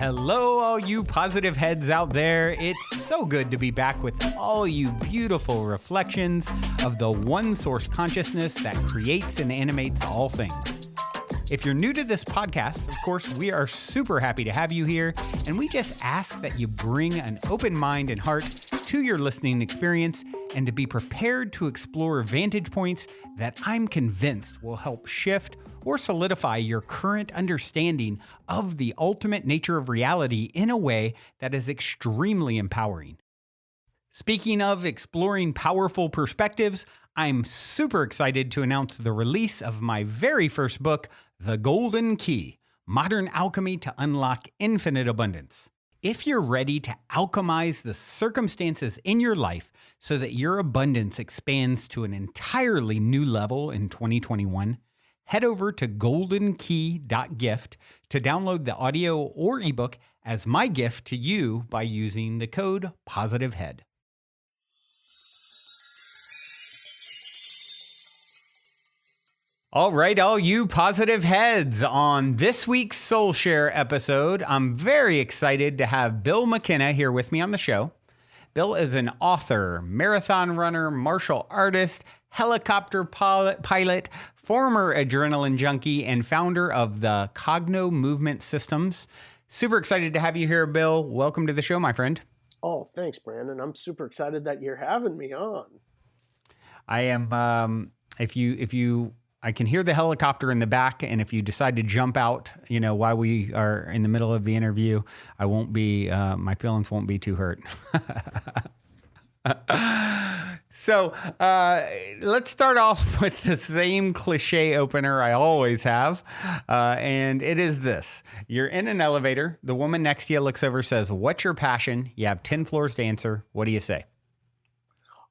Hello, all you positive heads out there. It's so good to be back with all you beautiful reflections of the one source consciousness that creates and animates all things. If you're new to this podcast, of course, we are super happy to have you here, and we just ask that you bring an open mind and heart to your listening experience and to be prepared to explore vantage points that I'm convinced will help shift or solidify your current understanding of the ultimate nature of reality in a way that is extremely empowering. Speaking of exploring powerful perspectives, I'm super excited to announce the release of my very first book, The Golden Key: Modern Alchemy to Unlock Infinite Abundance. If you're ready to alchemize the circumstances in your life so that your abundance expands to an entirely new level in 2021, head over to goldenkey.gift to download the audio or ebook as my gift to you by using the code POSITIVEHEAD. All right, all you positive heads, on this week's Soul Share episode, I'm very excited to have Bill McKenna here with me on the show. Bill is an author, marathon runner, martial artist, helicopter pilot, former adrenaline junkie, and founder of the cognomovement systems. Super excited to have you here, Bill. Welcome to the show, my friend. Oh, thanks, Brandon. I'm super excited that you're having me on. I am, I can hear the helicopter in the back, and if you decide to jump out, while we are in the middle of the interview, I won't be, my feelings won't be too hurt. So let's start off with the same cliche opener I always have, and it is this. You're in an elevator. The woman next to you looks over, says, "What's your passion?" You have 10 floors to answer. What do you say?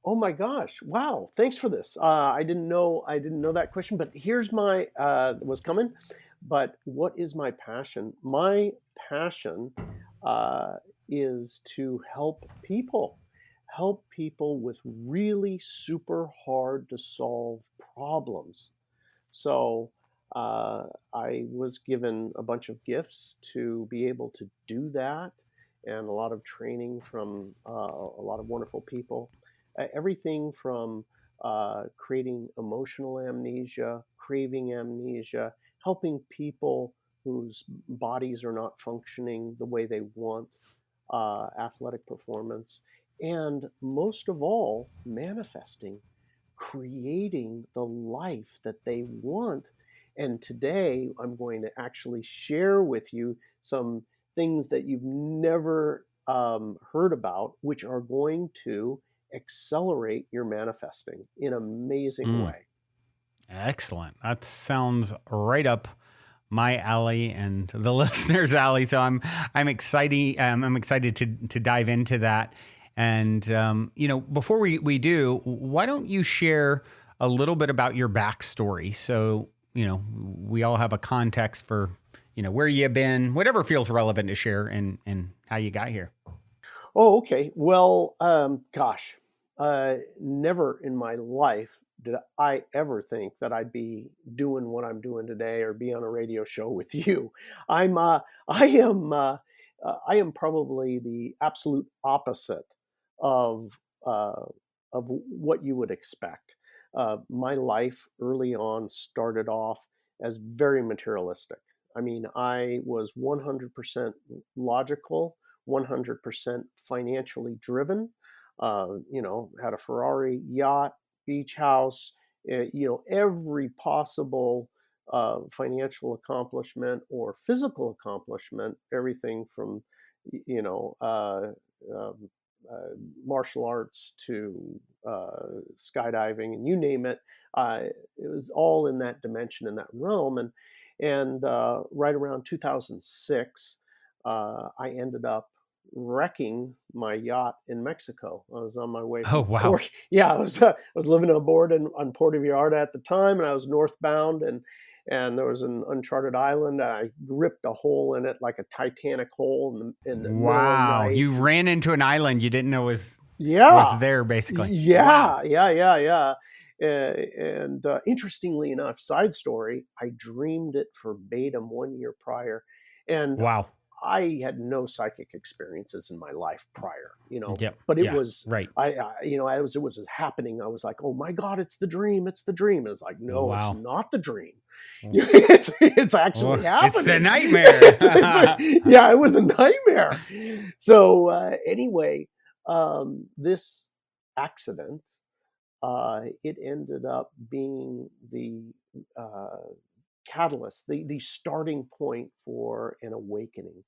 Oh my gosh! Wow, thanks for this. I didn't know that question, but here's my was coming. But what is my passion? My passion is to help people with really super hard to solve problems. So I was given a bunch of gifts to be able to do that, and a lot of training from a lot of wonderful people. Everything from creating emotional amnesia, craving amnesia, helping people whose bodies are not functioning the way they want, athletic performance, and most of all, manifesting, creating the life that they want. And today I'm going to actually share with you some things that you've never heard about, which are going to accelerate your manifesting in an amazing way. Excellent. That sounds right up my alley and the listeners' alley. So I'm excited. I'm excited to dive into that. And before we do, why don't you share a little bit about your backstory? So we all have a context for where you've been, whatever feels relevant to share, and how you got here. Oh, okay. Well, gosh. Never in my life did I ever think that I'd be doing what I'm doing today or be on a radio show with you. I am probably the absolute opposite of what you would expect. My life early on started off as very materialistic. I mean, I was 100% logical, 100% financially driven. Had a Ferrari, yacht, beach house, every possible financial accomplishment or physical accomplishment, everything from, martial arts to skydiving, and you name it. It was all in that dimension, in that realm. And right around 2006, I ended up wrecking my yacht in Mexico. I was on my way from port. Yeah, I was living aboard on Port Vallarta at the time, and I was northbound, and there was an uncharted island. And I ripped a hole in it like a Titanic hole in the middle of the night. You ran into an island you didn't know was there, basically. Yeah, wow. And interestingly enough, side story, I dreamed it verbatim 1 year prior. And wow. I had no psychic experiences in my life prior, Yep. but it Yeah. was, Right. as it was happening, I was like, oh my God, it's the dream. It's the dream. And it's like, no, it's Wow. not the dream. Oh. It's actually It's the happening. nightmare. Yeah, it was a nightmare. So anyway, this accident, it ended up being the catalyst, the starting point for an awakening,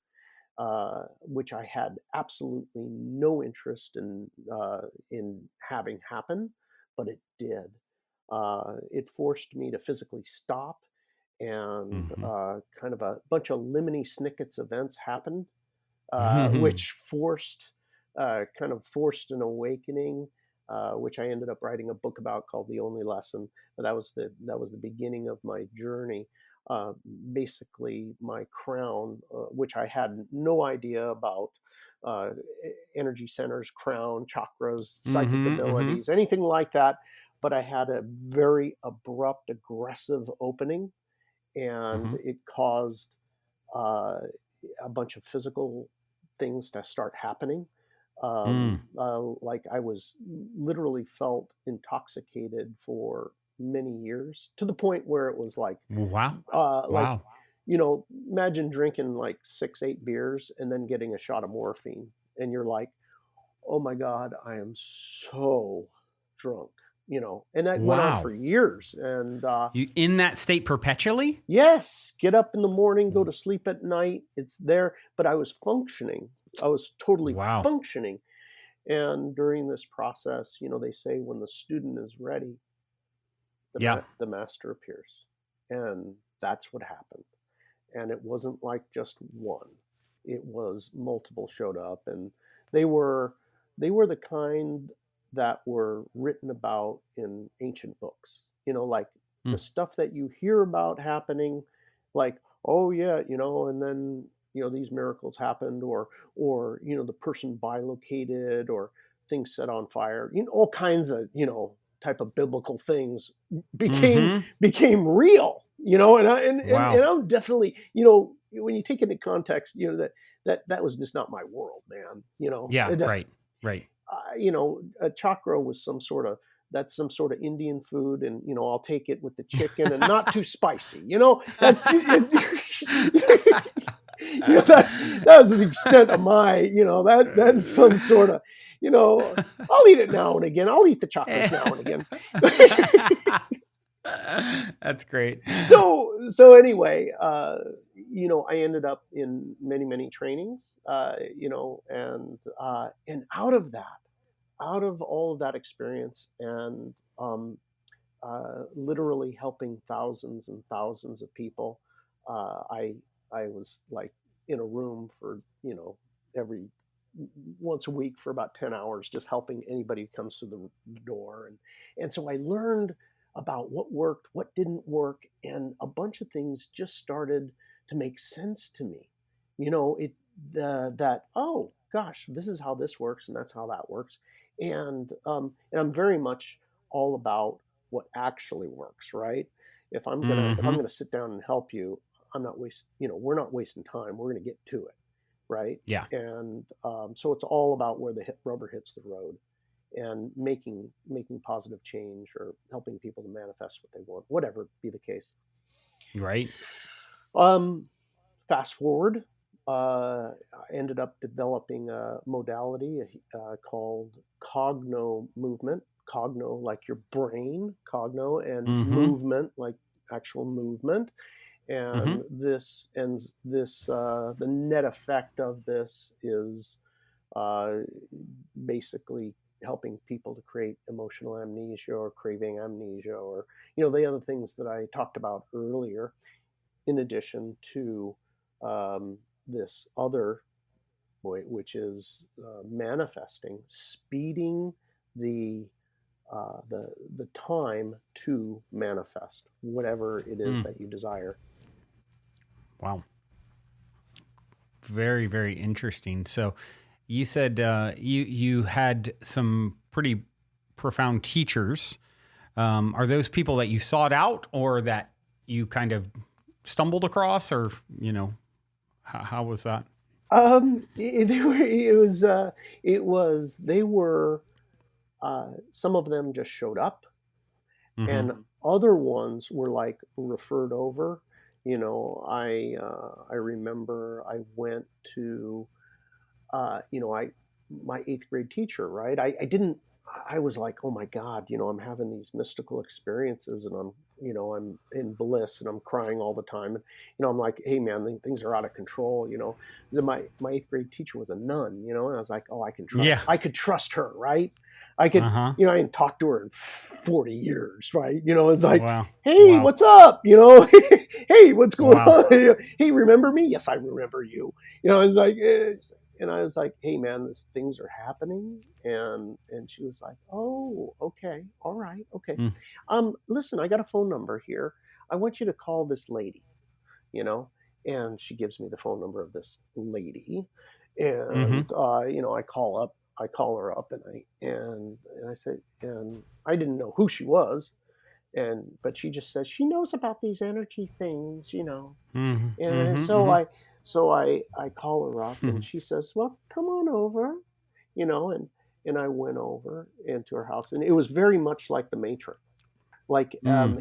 which I had absolutely no interest in having happen, but it did. It forced me to physically stop, and Mhm. kind of a bunch of lemony snickets events happened, Mhm. which kind of forced an awakening, which I ended up writing a book about called The Only Lesson. But that was the beginning of my journey. Uh, Basically, my crown, which I had no idea about, uh, energy centers, crown, chakras, psychic Mhm. Mhm. abilities, anything like that. But I had a very abrupt, aggressive opening, and Mhm. it caused uh, a bunch of physical things to start happening. Mm. Like I was literally felt intoxicated for many years, to the point where it was Wow. like, Wow. imagine drinking like 6, 8 beers and then getting a shot of morphine, and you're like, oh my God, I am so drunk, and that went on for Wow. years. And You in that state perpetually? yes, get up in the morning, go to sleep at night. It's there, but I was functioning. I was totally Wow. functioning. And during this process, they say when the student is ready, Yeah. the master appears. And that's what happened. And it wasn't like just one. It was multiple showed up, and they were the kind that were written about in ancient books. Like the Mm. stuff that you hear about happening, like, oh yeah, and then these miracles happened, or the person bilocated, or things set on fire. All kinds of type of biblical things became Mhm. became real, and Wow. I'm definitely, when you take it into context, that was just not my world, man. Yeah. It just, Right. Right. a chakra was that's some sort of Indian food, and I'll take it with the chicken and not too spicy. That's that was the extent of my, that is some sort of, I'll eat it now and again. I'll eat the chakras now and again. That's great. So anyway, I ended up in many trainings, and out of all of that experience, and literally helping thousands and thousands of people, I was like in a room for every once a week for about 10 hours, just helping anybody who comes through the door. And so I learned about what worked, what didn't work, and a bunch of things just started to make sense to me. It that, oh gosh, this is how this works, and that's how that works. And I'm very much all about what actually works, right? If I'm Mhm. gonna sit down and help you, we're not wasting time. We're gonna get to it, right? Yeah. And so it's all about where the rubber hits the road, and making positive change, or helping people to manifest what they want, whatever be the case. Right. Um, Fast forward, I ended up developing a modality called cognomovement. Cogno, like your brain, cogno, and Mhm. movement, like actual movement. And Mhm. the net effect of this is uh, basically helping people to create emotional amnesia, or craving amnesia, or the other things that I talked about earlier, in addition to this other way, which is manifesting, speeding the the time to manifest whatever it is Mm. that you desire. Wow. Very, very interesting. So, you said you had some pretty profound teachers. Are those people that you sought out, or that you kind of stumbled across, or how was that? They were. It was. It was. They were. Some of them just showed up, Mm-hmm. and other ones were like referred over. I remember I went to I my eighth grade teacher, right? I didn't. I was like, oh my God, I'm having these mystical experiences, and I'm in bliss, and I'm crying all the time, and I'm like, hey man, things are out of control. Then my eighth grade teacher was a nun, and I was like, oh, Yeah. I could trust her, right? I could, Uh-huh. I hadn't talked to her in 40 years, right? It's like, Wow. hey, Wow. what's up? Hey, what's going Wow. on? Hey, remember me? Yes, I remember you. It's like, and I was like, hey man, these things are happening. And she was like, oh, okay, all right, okay. Mm. Listen, I got a phone number here. I want you to call this lady, you know. And she gives me the phone number of this lady. Mm-hmm. And I call her up, and I say, and I didn't know who she was. But she just says she knows about these energy things. Mm-hmm. And Mm-hmm. so I call her up, and she says, well, come on over, and I went over into her house, and it was very much like the Matrix. Like, Mm.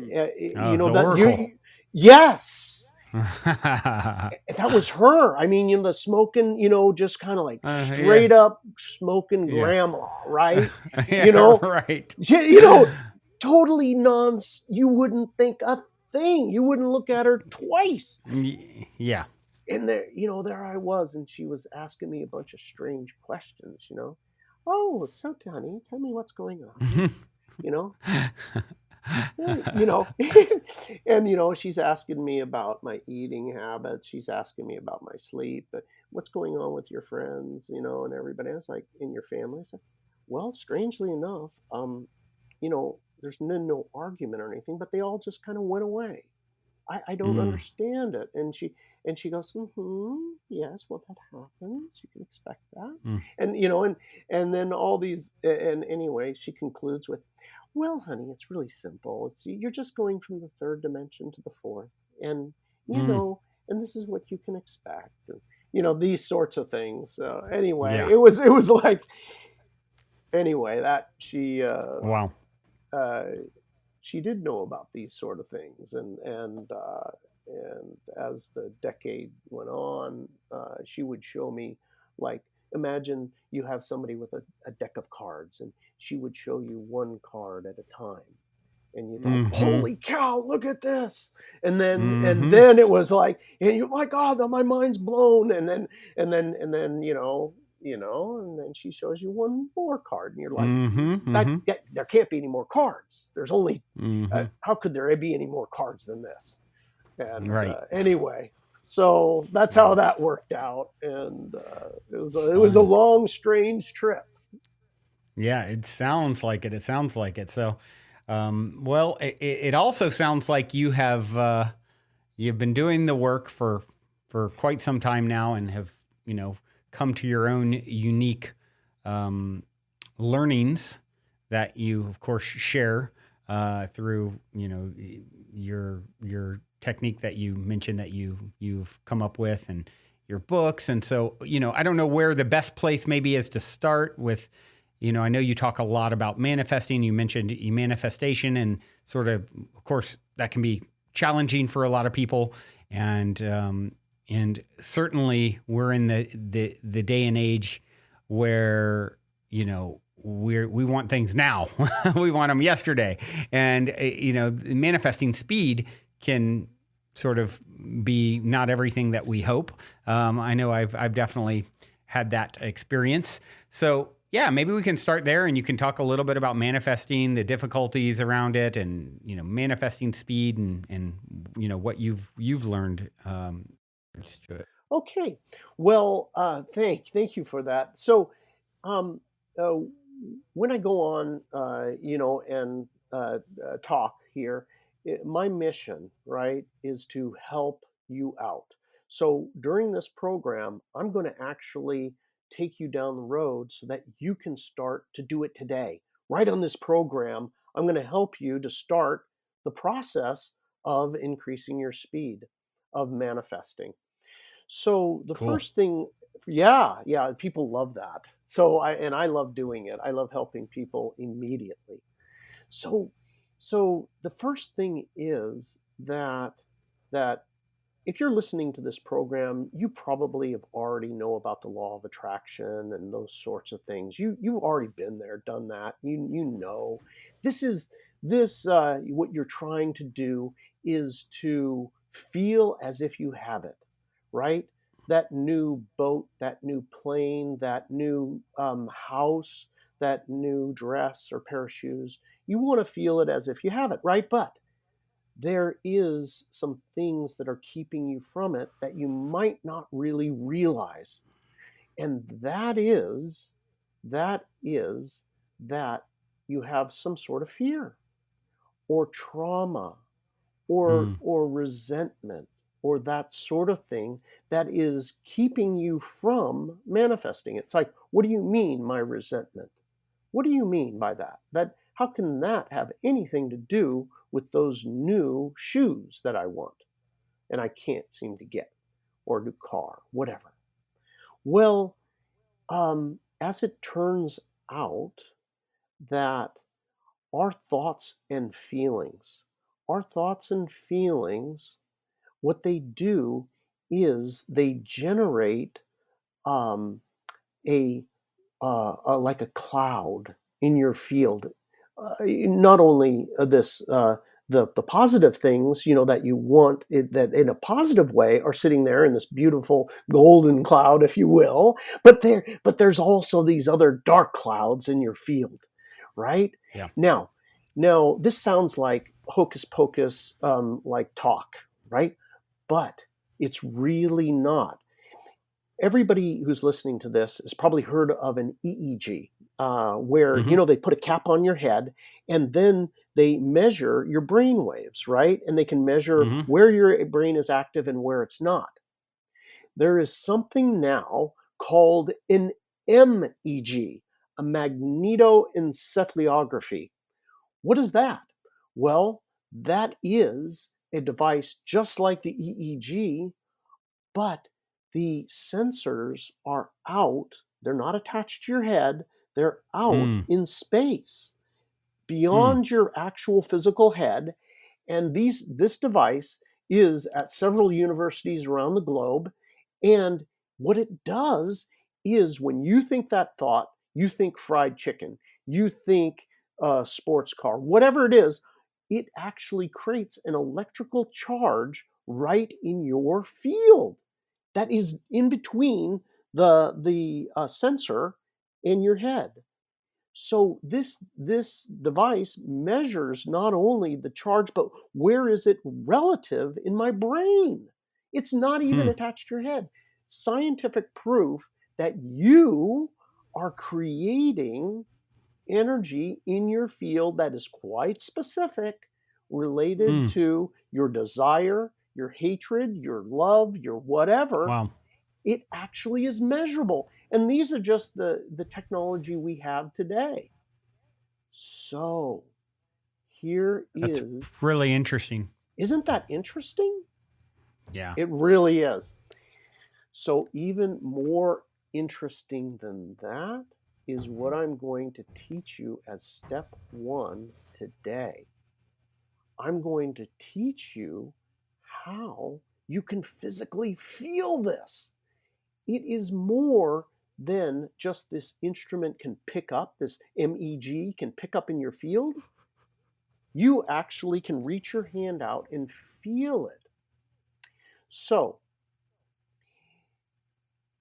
Oh, the that Oracle. yes, that was her. I mean, the smoking, just kind of like Yeah. straight up smoking Yeah. grandma, right? You Yeah, know, right. you know, totally you wouldn't think a thing. You wouldn't look at her twice. Yeah. And there I was, and she was asking me a bunch of strange questions. Oh, so honey, tell me what's going on. You know, you know, and she's asking me about my eating habits. She's asking me about my sleep. But what's going on with your friends? And everybody else, like in your family. I said, well, strangely enough, there's no argument or anything, but they all just kind of went away. I don't Mm. understand it. And she goes, yes, well, that happens. You can expect that. Mm. And then all these, and anyway, she concludes with, well, honey, it's really simple. You're just going from the third dimension to the fourth, and you Mm. know, and this is what you can expect, and these sorts of things. So anyway, Yeah. it was like, anyway, that Wow. uh, she did know about these sort of things, and as the decade went on, she would show me, like, imagine you have somebody with a deck of cards, and she would show you one card at a time, and you'd like, Mm-hmm. holy cow, look at this. And Mm-hmm. then it was like, and you, my God, my mind's blown. And then and then she shows you one more card, and you're like, Mm-hmm. that, Mm-hmm. there can't be any more cards. There's only Mm-hmm. how could there be any more cards than this? And Right. anyway, so that's how Wow. that worked out, and it was a Fun. long, strange trip. Yeah, it sounds like it. It sounds like it. So, well, it also sounds like you've been doing the work for quite some time now, and have come to your own unique um, learnings that you, of course, share through your technique that you mentioned that you've come up with, and your books. And so, I don't know where the best place maybe is to start with. I know you talk a lot about manifesting. You mentioned manifestation, and of course, that can be challenging for a lot of people. And certainly we're in the day and age where we want things now. We want them yesterday, and manifesting speed can sort of be not everything that we hope. I know I've definitely had that experience. So yeah, maybe we can start there, and you can talk a little bit about manifesting, the difficulties around it, and manifesting speed, and what you've learned. To it. Okay, well, thank you for that. So, um, uh, when I go on, and talk here, my mission, right, is to help you out. So during this program, I'm going to actually take you down the road so that you can start to do it today. Right on this program, I'm going to help you to start the process of increasing your speed of manifesting. So the Cool. first thing Yeah, people love that. So I love doing it. I love helping people immediately. So so the first thing is that if you're listening to this program, you probably have already know about the law of attraction and those sorts of things. You've already been there, done that. You know this is this what you're trying to do is to feel as if you have it, right? That new boat, that new plane, that new house, that new dress or pair of shoes. You want to feel it as if you have it, right? But there is some things that are keeping you from it that you might not really realize. And that is that you have some sort of fear or trauma Mm. or resentment or that sort of thing that is keeping you from manifesting. It's like, what do you mean, my resentment? What do you mean by that? That how can that have anything to do with those new shoes that I want and I can't seem to get, or a new car, whatever? Well, as it turns out, that our thoughts and feelings, our thoughts and feelings, what they do is they generate um, a like a cloud in your field. Not only the positive things that you want that in a positive way are sitting there in this beautiful golden cloud, if you will, but there's also these other dark clouds in your field, right? Yeah. Now, now this sounds like hocus pocus, like talk, right? But it's really not. Everybody who's listening to this has probably heard of an EEG, where Hmm. they put a cap on your head and then they measure your brain waves, right? And they can measure Hmm. where your brain is active and where it's not. There is something now called an MEG, a magnetoencephalography. What is that? Well, that is a device just like the EEG, but the sensors are out. They're not attached to your head. They're out Mm. in space Mm. beyond your actual physical head. And this device is at several universities around the globe. And what it does is when you think that thought, you think fried chicken, you think sports car, whatever it is, it actually creates an electrical charge right in your field that is in between the sensor in your head. So this device measures not only the charge, but where is it relative in my brain? It's not even Hmm. attached to your head. Scientific proof that you are creating energy in your field that is quite specific, related Mm. to your desire, your hatred, your love, your whatever. Wow. It actually is measurable. And these are just the technology we have today. So here That's is, really interesting. isn't that interesting? Yeah. It really is. So even more interesting than that is what I'm going to teach you as step one today. I'm going to teach you how you can physically feel this. It is more than just this instrument can pick up, this MEG can pick up in your field. You actually can reach your hand out and feel it. So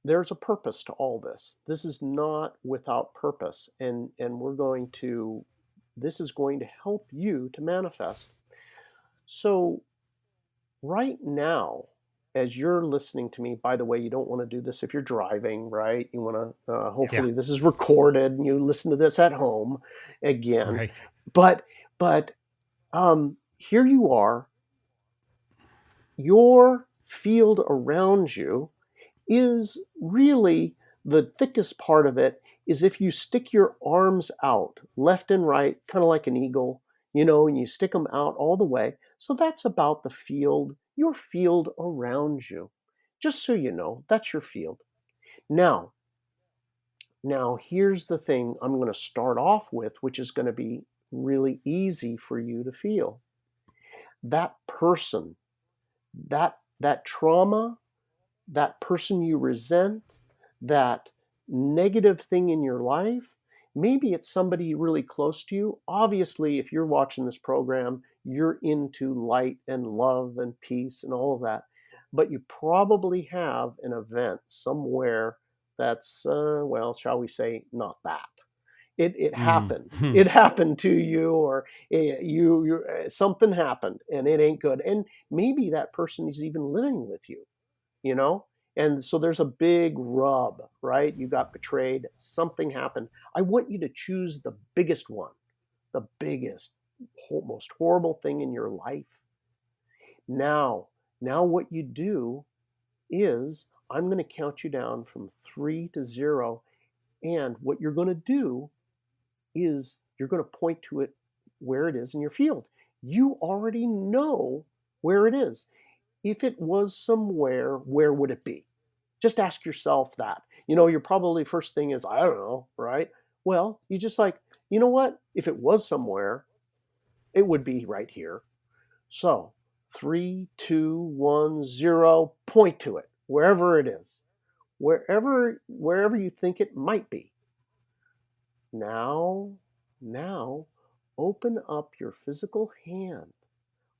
there's a purpose to all this. This is not without purpose. And this is going to help you to manifest. So right now, as you're listening to me, by the way, you don't want to do this if you're driving, right? You want to, Yeah. hopefully this is recorded and you listen to this at home again. Right. But here you are, your field around you is really, the thickest part of it is if you stick your arms out left and right, kind of like an eagle, and you stick them out all the way. So that's about the field, your field around you. Just so you know, that's your field. Now, here's the thing I'm going to start off with, which is going to be really easy for you to feel. That person, that trauma, that person you resent, that negative thing in your life, maybe it's somebody really close to you. Obviously, if you're watching this program, you're into light and love and peace and all of that. But you probably have an event somewhere that's, well, shall we say, not that. It happened. It happened to you, or something happened, and it ain't good. And maybe that person is even living with you, you know? And so there's a big rub, right? You got betrayed, something happened. I want you to choose the biggest one, the biggest, most horrible thing in your life. Now what you do is I'm going to count you down from 3 to 0. And what you're going to do is you're going to point to it where it is in your field. You already know where it is. If it was somewhere, where would it be? Just ask yourself that. Your probably first thing is, I don't know, right? Well, you just like, you know what? If it was somewhere, it would be right here. So 3, 2, 1, 0, point to it, wherever it is, wherever you think it might be. Now, open up your physical hand.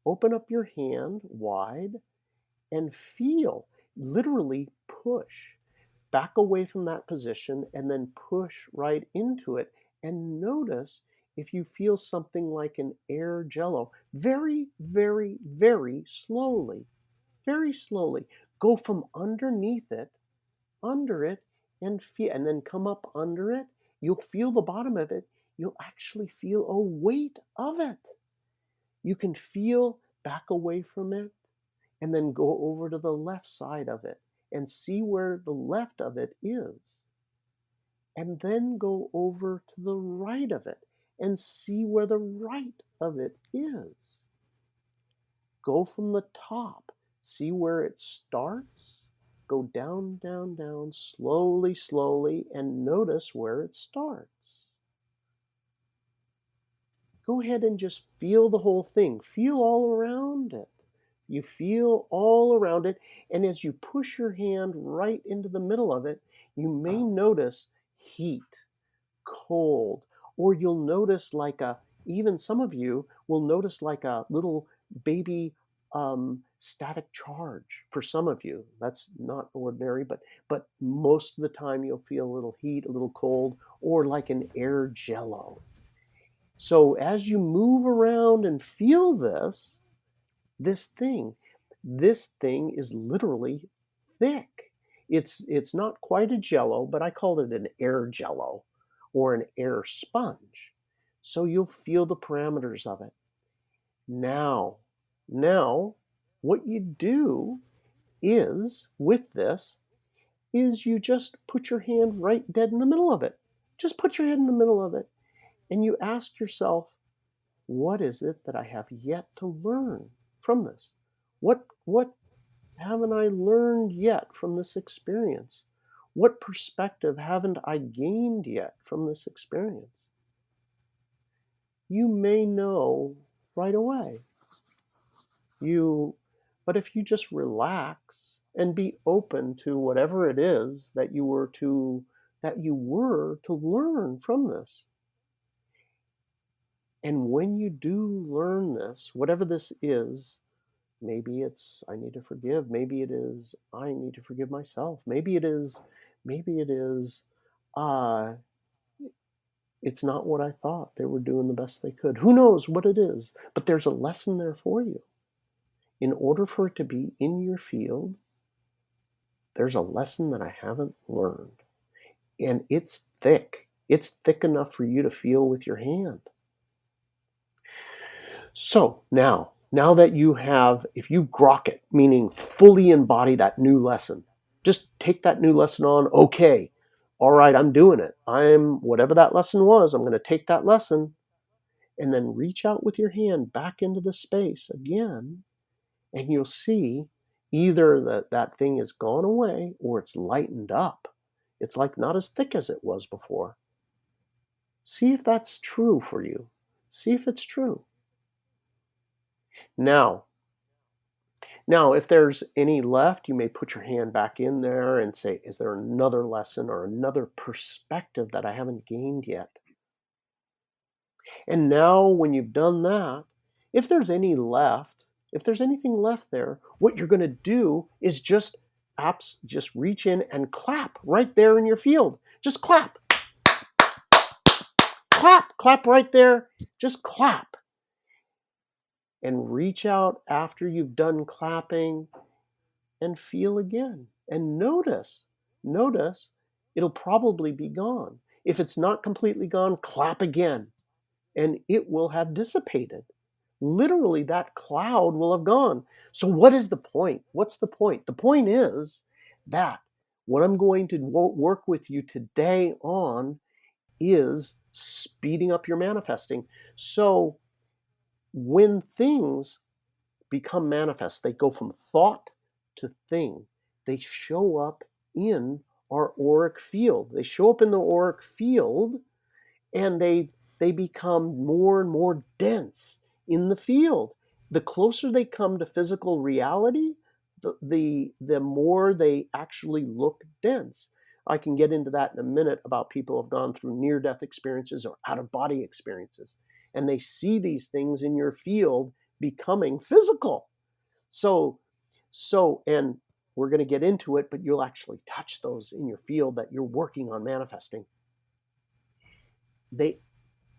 Open up your hand wide and feel, literally push back away from that position and then push right into it, and notice if you feel something like an air jello. Very, very, very slowly, go from underneath it, under it, and feel, and then come up under it. You'll feel the bottom of it. You'll actually feel a weight of it. You can feel back away from it, and then go over to the left side of it and see where the left of it is. And then go over to the right of it and see where the right of it is. Go from the top, see where it starts. Go down, down, down, slowly, slowly, and notice where it starts. Go ahead and just feel the whole thing. Feel all around it. You feel all around it, and as you push your hand right into the middle of it, you may notice heat, cold, or you'll notice even some of you will notice like a little baby static charge. For some of you, that's not ordinary, but most of the time you'll feel a little heat, a little cold, or like an air jello. So as you move around and feel this thing is literally thick. It's not quite a jello, but I called it an air jello or an air sponge. So you'll feel the parameters of it. Now, what you do is, with this, is you just put your hand right dead in the middle of it. Just put your head in the middle of it, and you ask yourself, what is it that I have yet to learn from this? What haven't I learned yet from this experience? What perspective haven't I gained yet from this experience? You may know right away. But if you just relax and be open to whatever it is that you were to learn from this. And when you do learn this, whatever this is, maybe it's I need to forgive, maybe it is I need to forgive myself, maybe it is it's not what I thought. They were doing the best they could. Who knows what it is? But there's a lesson there for you. In order for it to be in your field, there's a lesson that I haven't learned. And it's thick. It's thick enough for you to feel with your hand. So now that you have, if you grok it, meaning fully embody that new lesson, just take that new lesson on. Okay, all right, I'm doing it. Whatever that lesson was, I'm going to take that lesson and then reach out with your hand back into the space again, and you'll see either that thing has gone away or it's lightened up. It's like not as thick as it was before. See if that's true for you. See if it's true. Now, if there's any left, you may put your hand back in there and say, is there another lesson or another perspective that I haven't gained yet? And now when you've done that, if there's any left, if there's anything left there, what you're going to do is just reach in and clap right there in your field. Just clap. Clap right there. Just clap. And reach out after you've done clapping and feel again. And notice, it'll probably be gone. If it's not completely gone, clap again, and it will have dissipated. Literally, that cloud will have gone. So what is the point? What's the point? The point is that what I'm going to work with you today on is speeding up your manifesting. So when things become manifest, they go from thought to thing. They show up in our auric field. They show up in the auric field, and they become more and more dense in the field. The closer they come to physical reality, the more they actually look dense. I can get into that in a minute about people who have gone through near-death experiences or out-of-body experiences, and they see these things in your field becoming physical. So, and we're going to get into it, but you'll actually touch those in your field that you're working on manifesting. They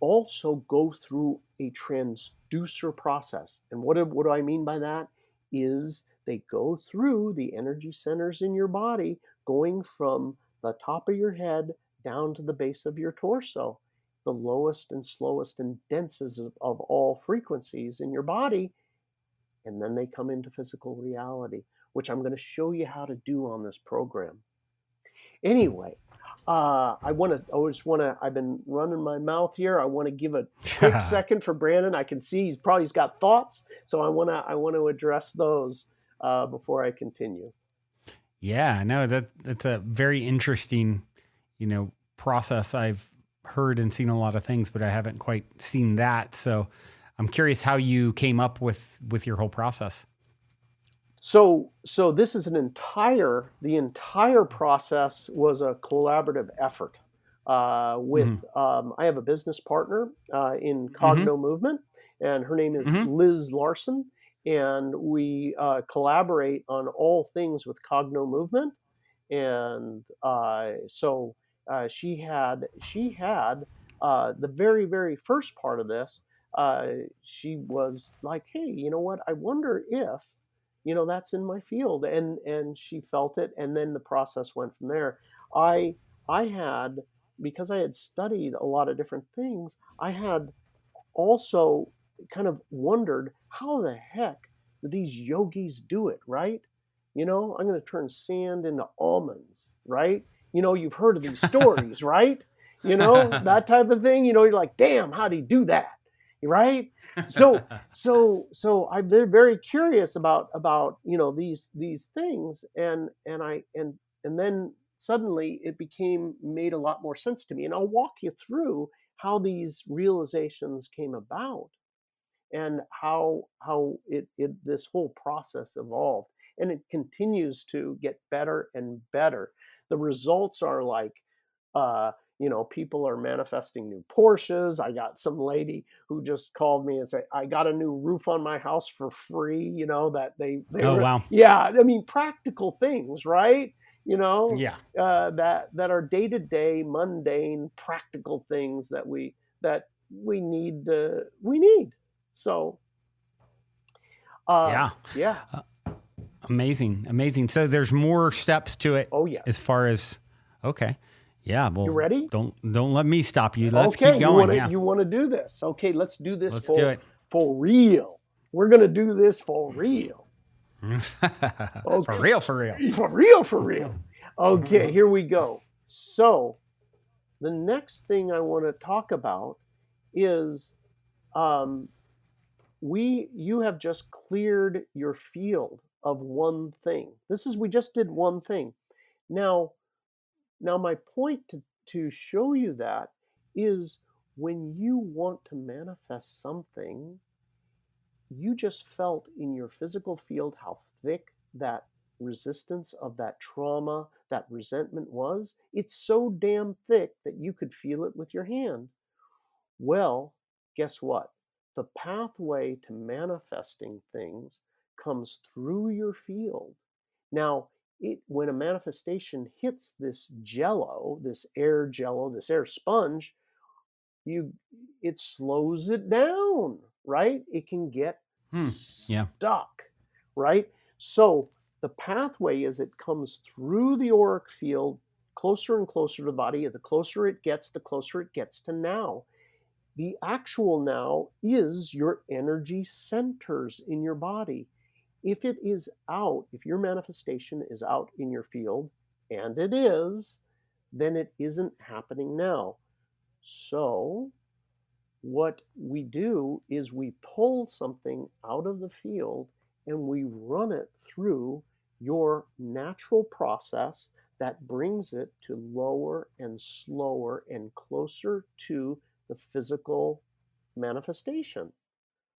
also go through a transducer process. And what do I mean by that? Is they go through the energy centers in your body, going from the top of your head down to the base of your torso, the lowest and slowest and densest of all frequencies in your body. And then they come into physical reality, which I'm going to show you how to do on this program. Anyway, I've been running my mouth here. I want to give a quick second for Brandon. I can see he's got thoughts, so I want to address those before I continue. Yeah, no, that's a very interesting, process. I've heard and seen a lot of things, but I haven't quite seen that. So I'm curious how you came up with your whole process. So this is the entire process was a collaborative effort with, I have a business partner in cognomovement, and her name is Liz Larson, and we collaborate on all things with cognomovement. And so she had the very, very first part of this. She was like, hey, you know what? I wonder if, that's in my field. And she felt it. And then the process went from there. I had, because I had studied a lot of different things, I had also kind of wondered how the heck do these yogis do it, right? I'm going to turn sand into almonds, right? You've heard of these stories, right? That type of thing. You're like, damn, how do you do that? Right? So I'm very curious about these things, and then suddenly it made a lot more sense to me, and I'll walk you through how these realizations came about and how this whole process evolved, and it continues to get better and better. The results are like people are manifesting new Porsches. I got some lady who just called me and said, I got a new roof on my house for free, that they wow. Yeah, I mean, practical things, right? Yeah. That are day-to-day, mundane, practical things that we need. So, yeah. Amazing. So there's more steps to it. Oh yeah. As far as, okay. Yeah. Well, you ready? Don't let me stop you. Let's keep going. You want to do this? Okay, let's do this. Let's do it for real. We're gonna do this for real. Okay. For real. Okay, here we go. So, the next thing I want to talk about is, you have just cleared your field of one thing. We just did one thing. Now, Now, my point to show you that is when you want to manifest something, you just felt in your physical field how thick that resistance of that trauma, that resentment was. It's so damn thick that you could feel it with your hand. Well, guess what? The pathway to manifesting things comes through your field. Now, when a manifestation hits this jello, this air sponge, you it slows it down, right? It can get Yeah. stuck, right? So the pathway is it comes through the auric field closer and closer to the body. The closer it gets, the closer it gets to now. The actual now is your energy centers in your body. If it is out, if your manifestation is out in your field, and it is, then it isn't happening now. So what we do is we pull something out of the field and we run it through your natural process that brings it to lower and slower and closer to the physical manifestation.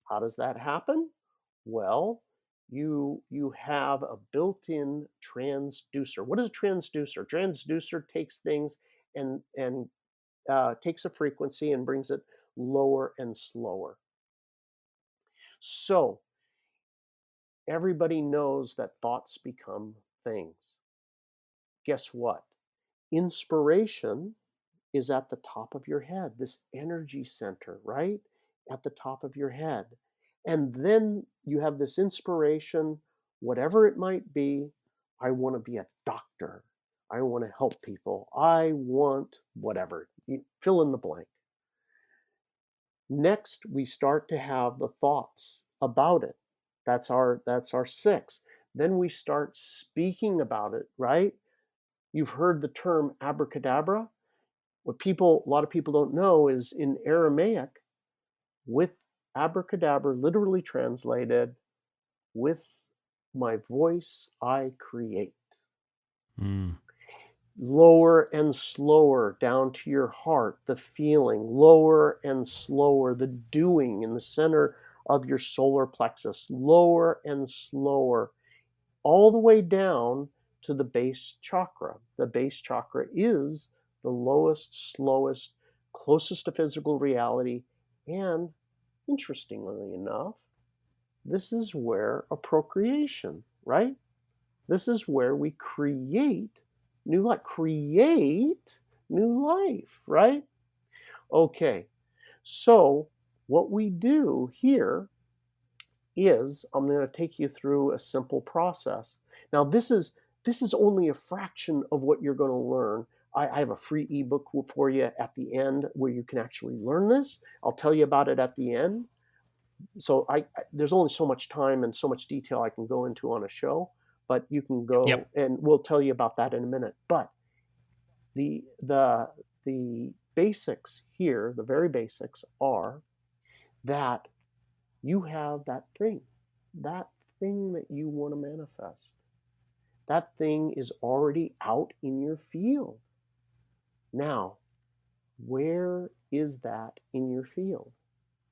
How does that happen? Well, you have a built-in transducer. What is a transducer? Transducer takes things and takes a frequency and brings it lower and slower. So everybody knows that thoughts become things. Guess what? Inspiration is at the top of your head, this energy center, right? At the top of your head. And then you have this inspiration, whatever it might be. I want to be a doctor. I want to help people. I want whatever. You fill in the blank. Next, we start to have the thoughts about it. That's our six. Then we start speaking about it, right? You've heard the term abracadabra. A lot of people don't know is in Aramaic, with abracadabra, literally translated, with my voice I create. Mm. Lower and slower down to your heart, the feeling, lower and slower, the doing in the center of your solar plexus, lower and slower, all the way down to the base chakra. The base chakra is the lowest, slowest, closest to physical reality. And interestingly enough, this is where a procreation, right? This is where we create new life, right? Okay, so what we do here is I'm going to take you through a simple process. Now, this is only a fraction of what you're going to learn. I have a free ebook for you at the end where you can actually learn this. I'll tell you about it at the end. So there's only so much time and so much detail I can go into on a show, but you can go Yep. and we'll tell you about that in a minute. But the basics here, the very basics are that you have that thing that you want to manifest. That thing is already out in your field. Now, where is that in your field?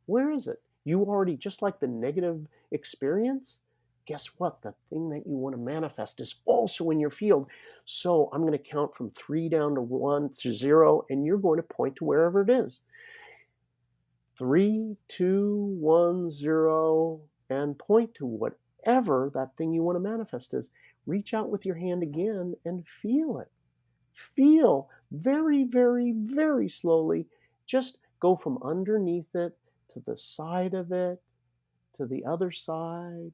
Where is it? You already, just like the negative experience, guess what? The thing that you want to manifest is also in your field. So I'm going to count from 3 down to 1 to 0, and you're going to point to wherever it is. 3, 2, 1, 0, and point to whatever that thing you want to manifest is. Reach out with your hand again and feel it. Feel very, very, very slowly. Just go from underneath it to the side of it, to the other side.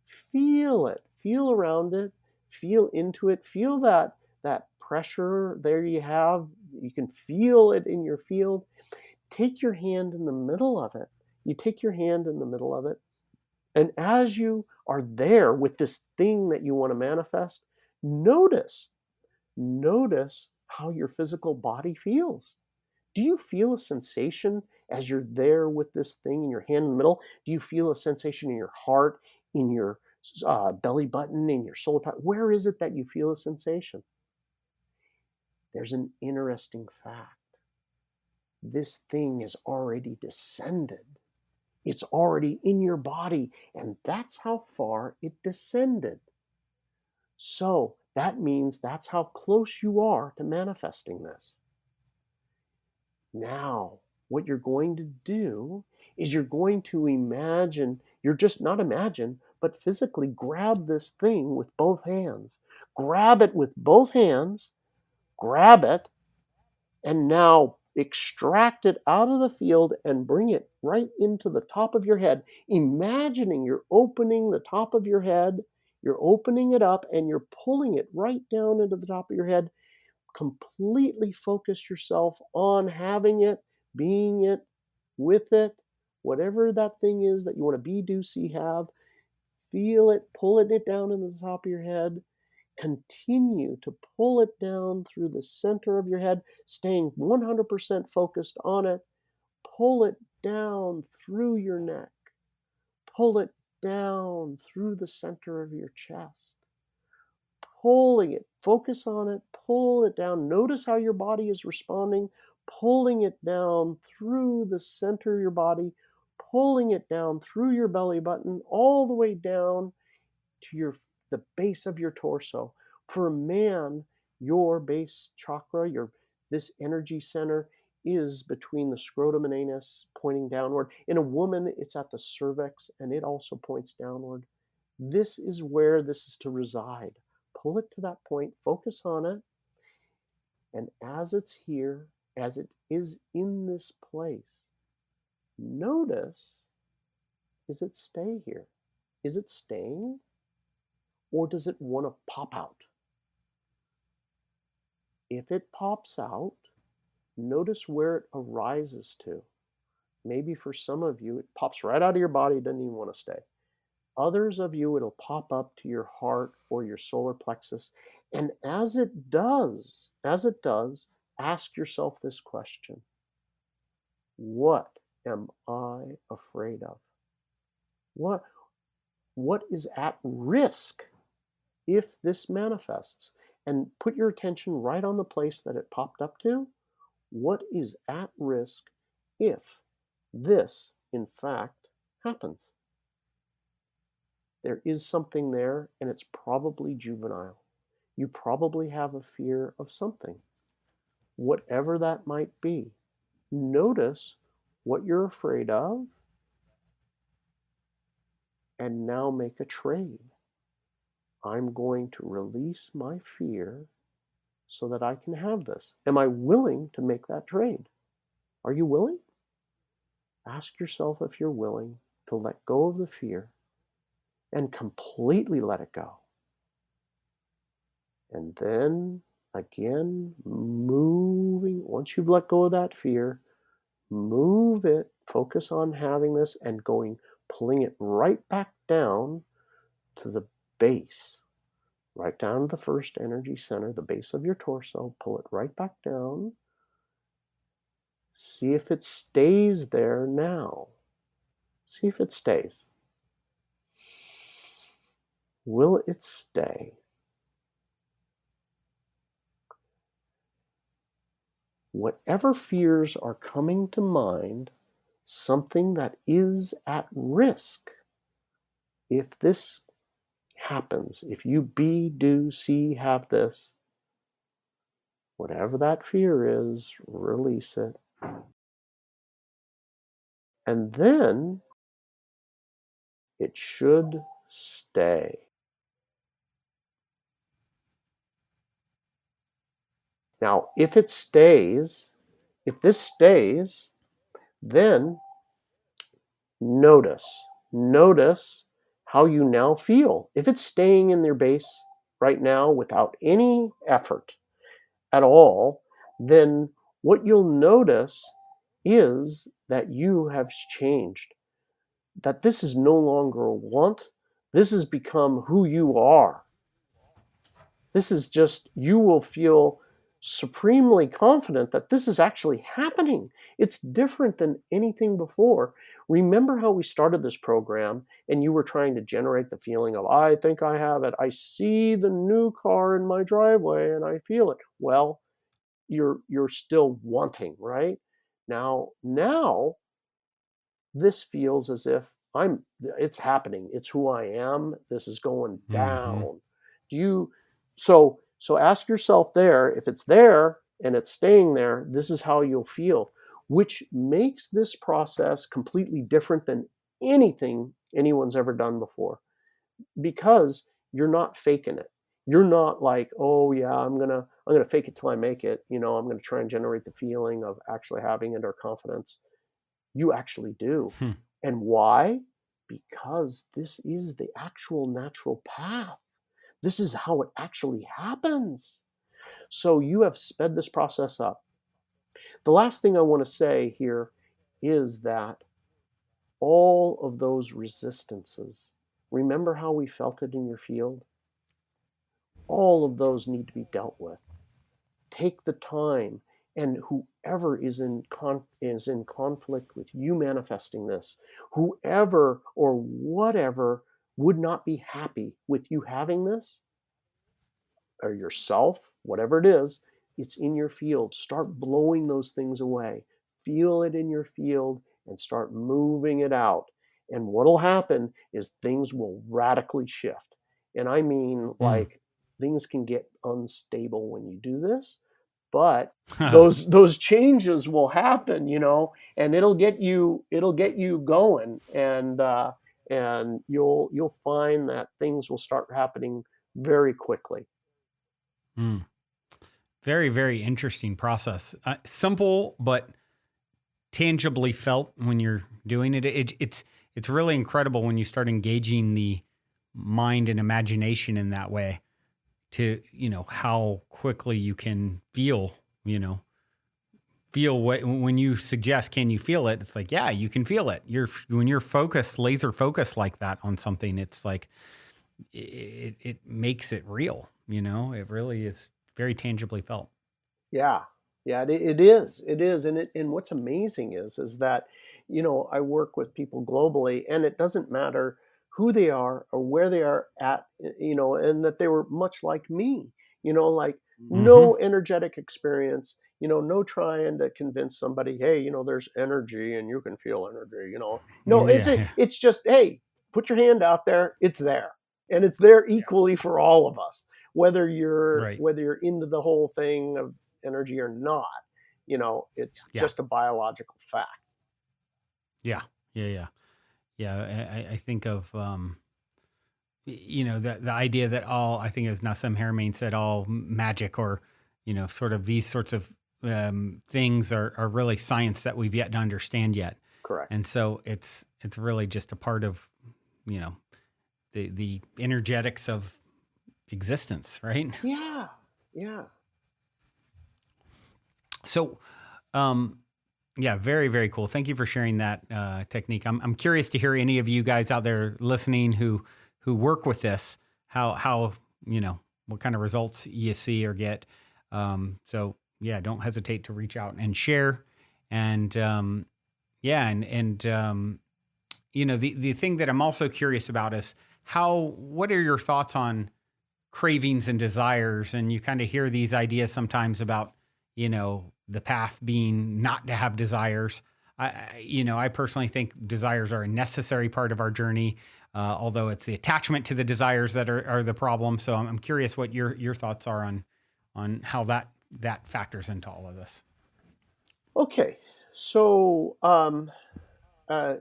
Feel it. Feel around it. Feel into it. Feel that pressure there you have. You can feel it in your field. Take your hand in the middle of it. You take your hand in the middle of it. And as you are there with this thing that you want to manifest, notice how your physical body feels. Do you feel a sensation as you're there with this thing in your hand in the middle? Do you feel a sensation in your heart, in your belly button, in your solar plexus? Where is it that you feel a sensation? there's an interesting fact. This thing is already descended. It's already in your body, and that's how far it descended. So that means that's how close you are to manifesting this. Now, what you're going to do is you're going to imagine, you're just not imagine, but physically grab this thing with both hands. Grab it with both hands, grab it, and now extract it out of the field and bring it right into the top of your head, imagining you're opening the top of your head, you're opening it up, and you're pulling it right down into the top of your head. Completely focus yourself on having it, being it, with it, whatever that thing is that you want to be, do, see, have. Feel it, pulling it down into the top of your head. Continue to pull it down through the center of your head, staying 100% focused on it. Pull it down through your neck. Pull it down through the center of your chest. Pulling it, focus on it, pull it down. Notice how your body is responding, pulling it down through the center of your body, pulling it down through your belly button, all the way down to the base of your torso. For a man, your base chakra, this energy center, is between the scrotum and anus, pointing downward. In a woman, it's at the cervix, and it also points downward. This is where this is to reside. Pull it to that point, focus on it, and as it's here, as it is in this place, notice, is it stay here? Is it staying? Or does it want to pop out? If it pops out, notice where it arises to. Maybe for some of you, it pops right out of your body, doesn't even want to stay. Others of you, it'll pop up to your heart or your solar plexus. And as it does, ask yourself this question. What am I afraid of? What is at risk if this manifests? And put your attention right on the place that it popped up to. What is at risk if this, in fact, happens? There is something there, and it's probably juvenile. You probably have a fear of something, whatever that might be. Notice what you're afraid of, and now make a trade. I'm going to release my fear so that I can have this. Am I willing to make that trade? Are you willing? Ask yourself if you're willing to let go of the fear and completely let it go. And then again, moving, once you've let go of that fear, move it, focus on having this and pulling it right back down to the base, right down to the first energy center, the base of your torso. Pull it right back down. See if it stays there now. See if it stays. Will it stay? Whatever fears are coming to mind, something that is at risk, if this happens, if you be, do, see, have this, whatever that fear is, release it. And then it should stay. Now, if this stays, then notice how you now feel. If it's staying in your base right now without any effort at all, then what you'll notice is that you have changed. That this is no longer a want. This has become who you are. This is just, you will feel supremely confident that this is actually happening. It's different than anything before. Remember how we started this program and you were trying to generate the feeling of, I think I have it. I see the new car in my driveway and I feel it. Well, you're still wanting, right? Now this feels as if it's happening. It's who I am. This is going Mm-hmm. down. Do you, so ask yourself there, if it's there and it's staying there, this is how you'll feel, which makes this process completely different than anything anyone's ever done before, because you're not faking it. You're not like, oh yeah, I'm gonna fake it till I make it. I'm gonna try and generate the feeling of actually having it or confidence. You actually do. Hmm. And why? Because this is the actual natural path. This is how it actually happens. So you have sped this process up. The last thing I want to say here is that all of those resistances, remember how we felt it in your field? All of those need to be dealt with. Take the time, and whoever is in conflict with you manifesting this, whoever or whatever would not be happy with you having this, or yourself, whatever it is, it's in your field. Start blowing those things away. Feel it in your field and start moving it out. And what'll happen is things will radically shift. And I mean, Mm. like, things can get unstable when you do this, but those changes will happen, and it'll get you going, and you'll find that things will start happening very quickly. Mm. Very, very interesting process. Simple, but tangibly felt when you're doing it. It's really incredible when you start engaging the mind and imagination in that way, to how quickly you can feel, you know feel what, when you suggest, can you feel it? It's like, yeah, you can feel it. When you're focused, laser focused like that on something, it's like it makes it real. It really is very tangibly felt. Yeah, yeah, it is, and what's amazing is that I work with people globally, and it doesn't matter who they are or where they are at, and that they were much like me, like Mm-hmm. no energetic experience, no trying to convince somebody, hey, there's energy and you can feel energy, no, Yeah, yeah. it's just, hey, put your hand out there, it's there, and it's there Yeah. equally for all of us, whether you're Right. whether you're into the whole thing of energy or not. It's Yeah. just a biological fact. Yeah. Yeah. Yeah. Yeah. I think of the idea that all, I think as Nassim Haramein said, all magic, or sort of these sorts of things are really science that we've yet to understand yet. Correct. And so it's really just a part of you know the energetics of existence, right? Yeah. Yeah. So um yeah, very, very cool. Thank you for sharing that technique. I'm curious to hear any of you guys out there listening who work with this, how what kind of results you see or get. So yeah, don't hesitate to reach out and share. And yeah, and the thing that I'm also curious about is what are your thoughts on cravings and desires? And you kind of hear these ideas sometimes about, the path being not to have desires. I personally think desires are a necessary part of our journey, although it's the attachment to the desires that are the problem. So I'm curious what your thoughts are on how that factors into all of this. Okay. So uh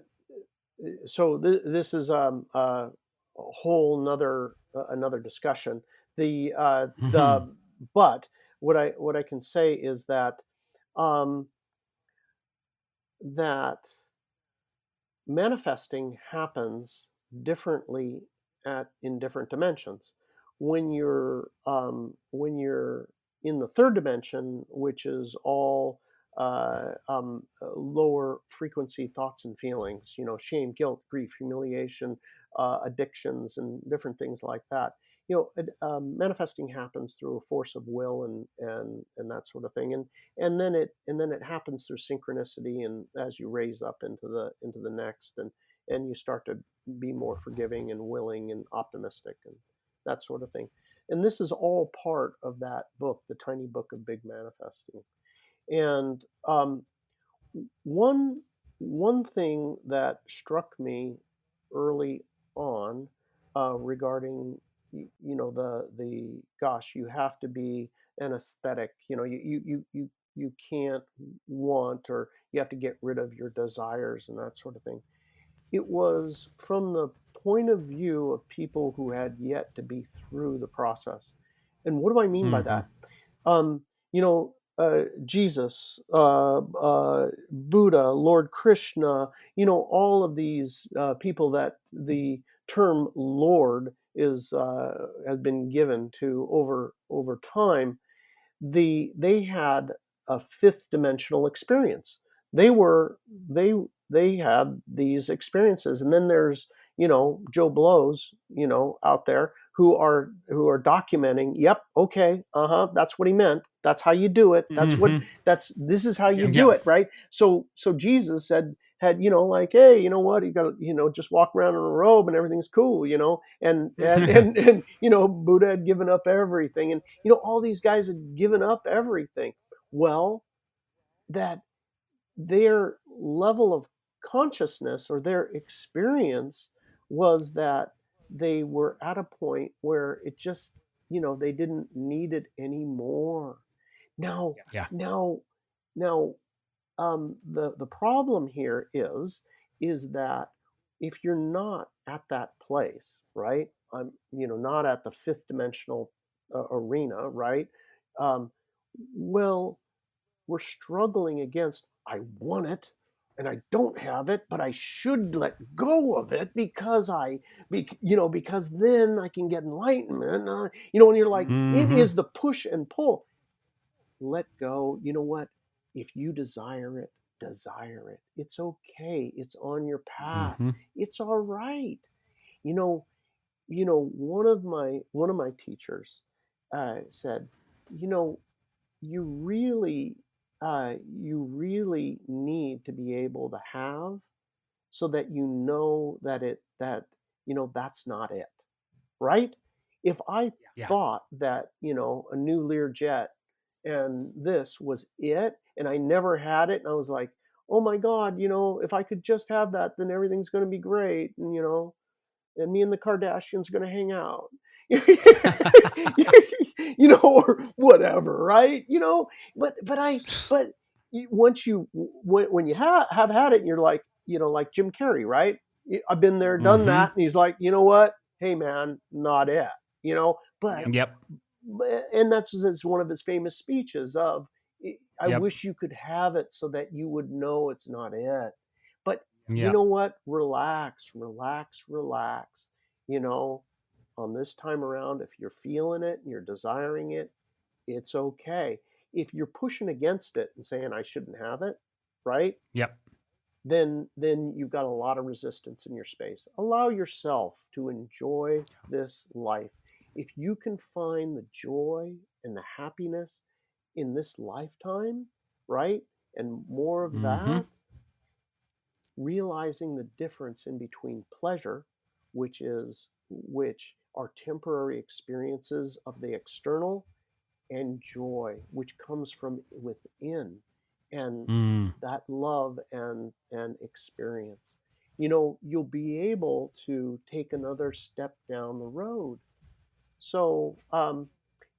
this is a whole another discussion. The but what I can say is um that manifesting happens differently in different dimensions. When you're in the third dimension, which is all lower frequency thoughts and feelings, shame, guilt, grief, humiliation, addictions, and different things like that. Manifesting happens through a force of will and that sort of thing, and then it happens through synchronicity, and as you raise up into the next, and you start to be more forgiving and willing and optimistic and that sort of thing. and this is all part of that book, The Tiny Book of Big Manifesting. And one one thing that struck me early on, regarding, the gosh, you have to be an aesthetic, you can't want, or you have to get rid of your desires and that sort of thing. It was from the point of view of people who had yet to be through the process. And what do I mean by Hmm. that? Jesus, Buddha, Lord Krishna, all of these people that the term Lord is has been given to over time. They had a fifth dimensional experience. They were they had these experiences, and then there's Joe Blows out there who are documenting. Yep, okay, that's what he meant. That's how you do it. Hmm. This is how you do Yep. it, right? So Jesus said had like, hey, you know what, you got to just walk around in a robe and everything's cool, and Buddha had given up everything, and all these guys had given up everything. Well, that their level of consciousness or their experience was that they were at a point where it just, they didn't need it anymore. Now, Yeah. now, now, the problem here is that if you're not at that place, right? I'm not at the fifth dimensional arena, right? Um, well, we're struggling against, I want it and I don't have it, but I should let go of it because because then I can get enlightenment. And you're like, it Hmm. is the push and pull. Let go. You know what? If you desire it, desire it. It's okay. It's on your path. Hmm. It's all right. You know, one of my teachers said, you know, you really need to be able to have, so that that's not it, right? If I Yeah. thought that a new Learjet and this was it, and I never had it, and I was like, oh my god, if I could just have that, then everything's going to be great, and me and the Kardashians are going to hang out. Or whatever, right? But once when you have had it, and you're like, like Jim Carrey, right? I've been there, done Hmm. that, and he's like, you know what? Hey, man, not it. But Yep. and that's one of his famous speeches of, I Yep. wish you could have it so that you would know it's not it. But you Yep. know what? Relax, relax, relax. You know, on this time around, if you're feeling it and you're desiring it, it's okay. If you're pushing against it and saying I shouldn't have it, right? Yep. Then you've got a lot of resistance in your space. Allow yourself to enjoy this life. If you can find the joy and the happiness in this lifetime, right? And more of Hmm. that, realizing the difference in between pleasure, which are temporary experiences of the external, and joy, which comes from within, and Mm. that love and experience. You'll be able to take another step down the road. So,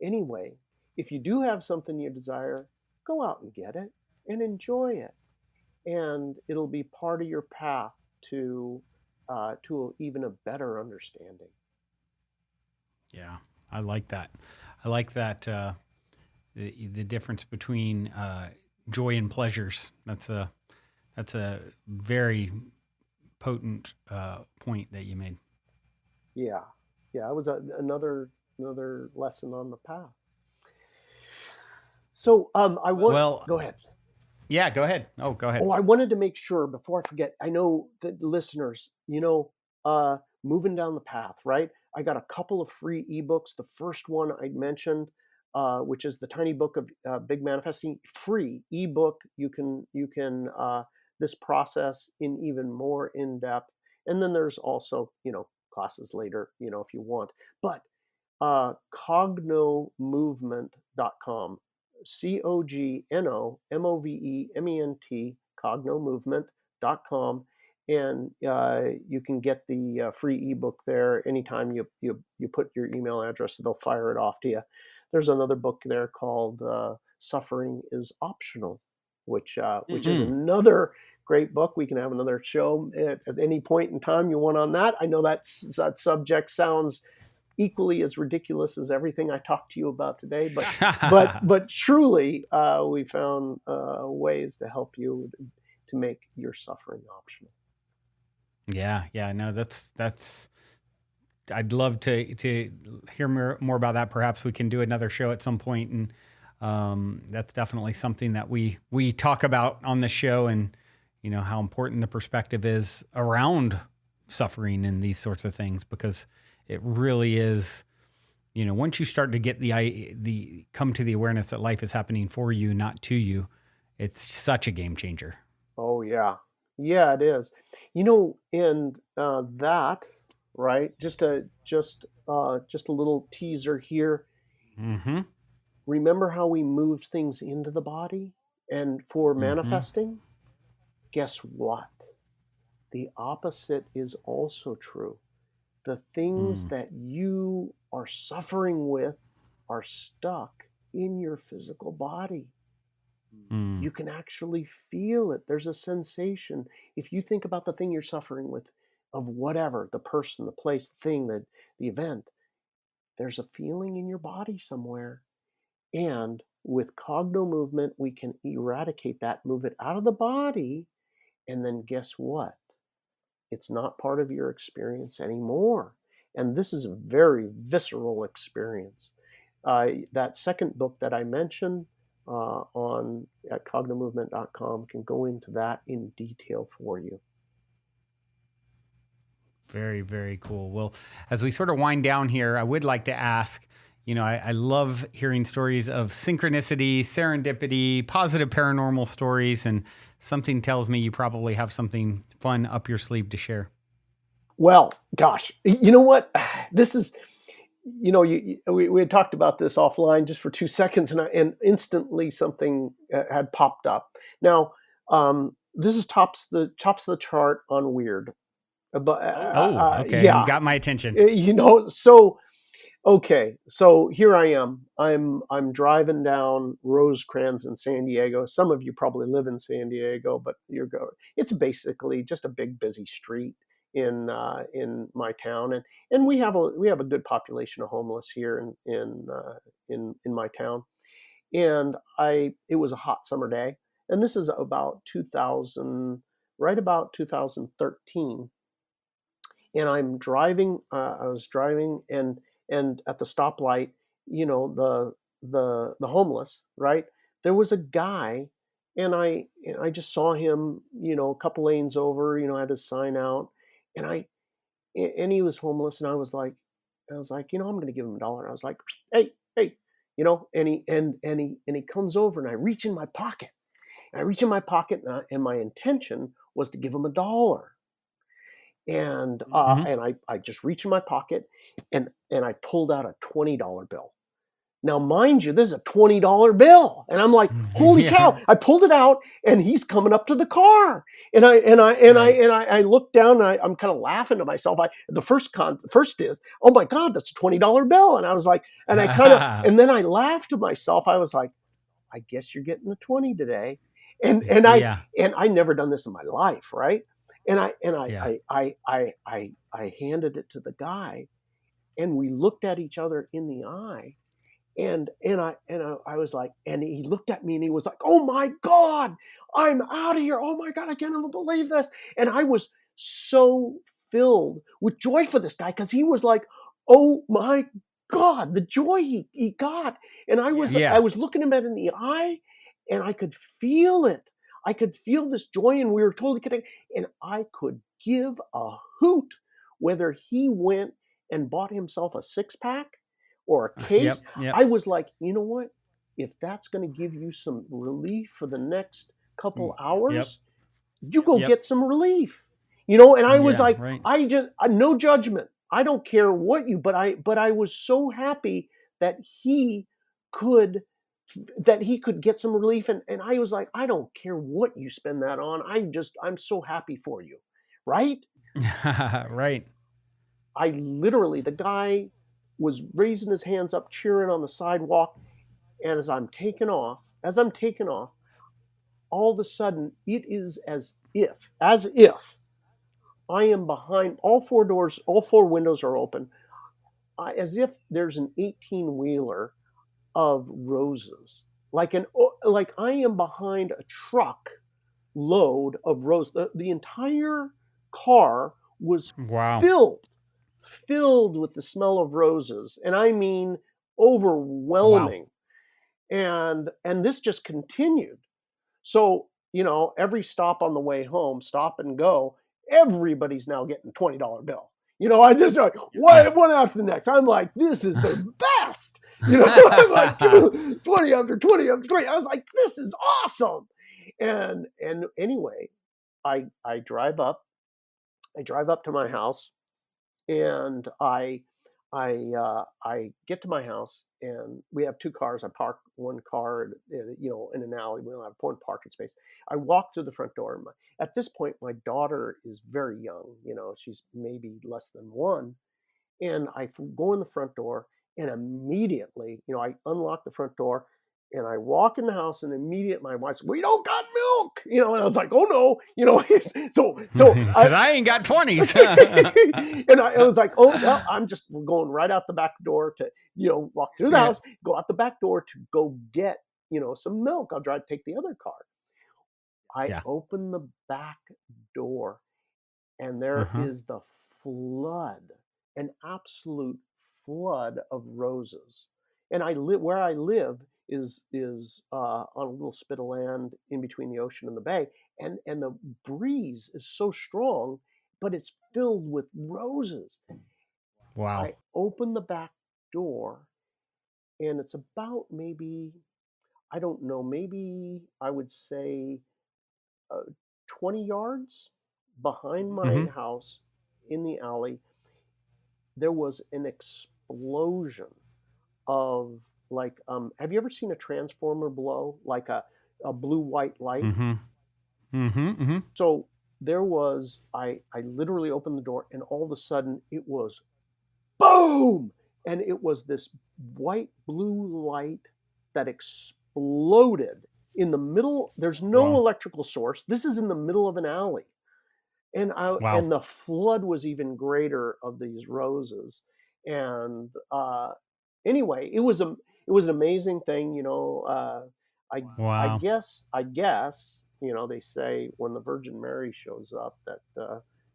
anyway, if you do have something you desire, go out and get it and enjoy it, and it'll be part of your path to even a better understanding. Yeah. I like that. I like that. The difference between joy and pleasures. That's a very potent point that you made. Yeah, yeah, it was another lesson on the path. So, I want Well, go ahead. yeah. Go ahead. Oh, go ahead. Oh, I wanted to make sure before I forget. I know that the listeners, moving down the path, right? I got a couple of free ebooks. The first one I mentioned, which is the Tiny Book of Big Manifesting, free ebook. You can this process in even more in depth, and then there's also classes later, if you want. But cognomovement.com. cognomovement, cognomovement.com. And you can get the free ebook there. Anytime you put your email address, they'll fire it off to you. There's another book there called Suffering is Optional, which is another great book. We can have another show at any point in time you want on that. I know that subject sounds equally as ridiculous as everything I talked to you about today, but truly, we found ways to help you to make your suffering optional. Yeah, no, that's. I'd love to hear more about that. Perhaps we can do another show at some point, and that's definitely something that we talk about on the show, and how important the perspective is around suffering and these sorts of things, because it really is. Once you start to get come to the awareness that life is happening for you, not to you, it's such a game changer. Oh yeah, it is. And that. Right, just a little teaser here. Mm-hmm. Remember how we moved things into the body and for manifesting? Guess what? The opposite is also true. The things that you are suffering with are stuck in your physical body. You can actually feel it. There's a sensation. If you think about the thing you're suffering with, of whatever, the person, the place, the thing, the event, there's a feeling in your body somewhere. And with cognomovement, we can eradicate that, move it out of the body, and then guess what? It's not part of your experience anymore. And this is a very visceral experience. That second book that I mentioned at cognomovement.com can go into that in detail for you. Very, very cool. Well, as we sort of wind down here, I would like to ask, I love hearing stories of synchronicity, serendipity, positive paranormal stories, and something tells me you probably have something fun up your sleeve to share. Well, gosh, you know what? This is, we had talked about this offline just for 2 seconds, and instantly something had popped up. Now, this is tops the chart on weird. But okay, yeah, you got my attention. So okay, so here I am. I'm driving down Rosecrans in San Diego. Some of you probably live in San Diego, but it's basically just a big busy street in my town, and we have a good population of homeless here in my town. And it was a hot summer day, and this is about 2000, right about 2013. And I'm driving. I was driving, and at the stoplight, the homeless, right? There was a guy, and I just saw him, a couple lanes over. I had his sign out, and he was homeless, and I was like, I'm going to give him $1. I was like, hey, and he comes over, and I reach in my pocket, and my intention was to give him $1. And I just reached in my pocket, and I pulled out a $20 bill. Now, mind you, this is a $20 bill, and I'm like, holy cow! I pulled it out, and he's coming up to the car, and I look down, and I'm kind of laughing to myself. The first is, oh my God, that's a $20 bill, and I was like, and I kind of, and then I laughed to myself. I was like, I guess you're getting a 20 today, and I never done this in my life, right? And I handed it to the guy, and we looked at each other in the eye, and I was like, and he looked at me, and he was like, oh my God, I'm out of here. Oh my God, I can't even believe this. And I was so filled with joy for this guy, because he was like, oh my God, the joy he got. And I was looking him in the eye, and I could feel it. I could feel this joy, and we were totally connected. And I could give a hoot whether he went and bought himself a 6-pack or a case. Yep. I was like, you know what? If that's going to give you some relief for the next couple hours, you go get some relief. And I was like, no judgment. I don't care what you, but I was so happy that could he could get some relief. And I was like, I don't care what you spend that on. I'm so happy for you. Right. Right. I literally, the guy was raising his hands up, cheering on the sidewalk. And as I'm taking off, all of a sudden it is as if I am behind all four doors, all four windows are open, as if there's an 18-wheeler of roses, like I am behind a truck load of roses. The entire car was Wow. filled with the smell of roses, and I mean overwhelming. Wow. And this just continued. So, every stop on the way home, stop and go, everybody's now getting $20 bill. I just like one after the next. I'm like, this is the best. I'm like 20 after 20 after 20. I was like, this is awesome. And anyway, I drive up to my house, and I get to my house, and we have two cars. I park one car, in an alley. We don't have one parking space. I walk through the front door. At this point, my daughter is very young. She's maybe less than one. And I go in the front door, and immediately, I unlock the front door, and I walk in the house, and immediately my wife's, we don't got milk, and I was like, oh no, so I ain't got 20s. And I was like, oh, well, I'm just going right out the back door to, walk through the house, go out the back door to go get, some milk. I'll take the other car. I open the back door, and there is the flood, an absolute flood of roses. And where I live is on a little spit of land in between the ocean and the bay, and the breeze is so strong, but it's filled with roses. Wow. I open the back door, and it's about maybe, I don't know, maybe I would say 20 yards behind my house in the alley. There was an explosion of, like, have you ever seen a transformer blow, like a blue-white light? So there was, I literally opened the door, and all of a sudden it was boom, and it was this white blue light that exploded in the middle. There's no electrical source. This is in the middle of an alley. And and the flood was even greater of these roses. And anyway, it was an amazing thing. I guess they say when the Virgin Mary shows up that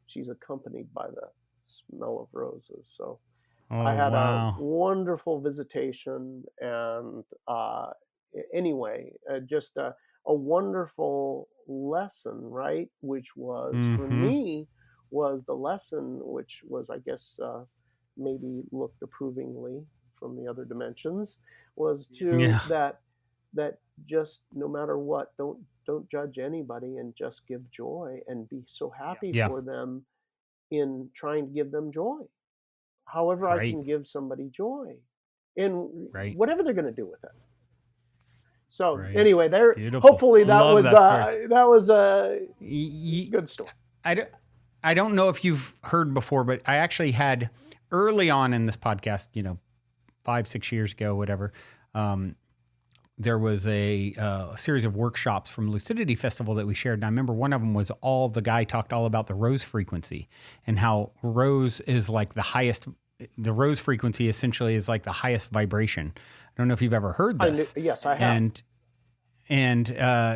she's accompanied by the smell of roses. So I had a wonderful visitation, and anyway, just a wonderful lesson, right? Which was, for me, was the lesson, which was, I guess, maybe looked approvingly from the other dimensions, was that just no matter what, don't judge anybody, and just give joy, and be so happy for them in trying to give them joy. However I can give somebody joy, and whatever they're going to do with it. So anyway, hopefully that was a good story. I don't know if you've heard before, but I actually had early on in this podcast, 5-6 years ago, whatever. There was a series of workshops from Lucidity Festival that we shared. And I remember one of them was the guy talked all about the rose frequency, and how rose is like the rose frequency essentially is like the highest vibration. I don't know if you've ever heard this. Yes, I have. And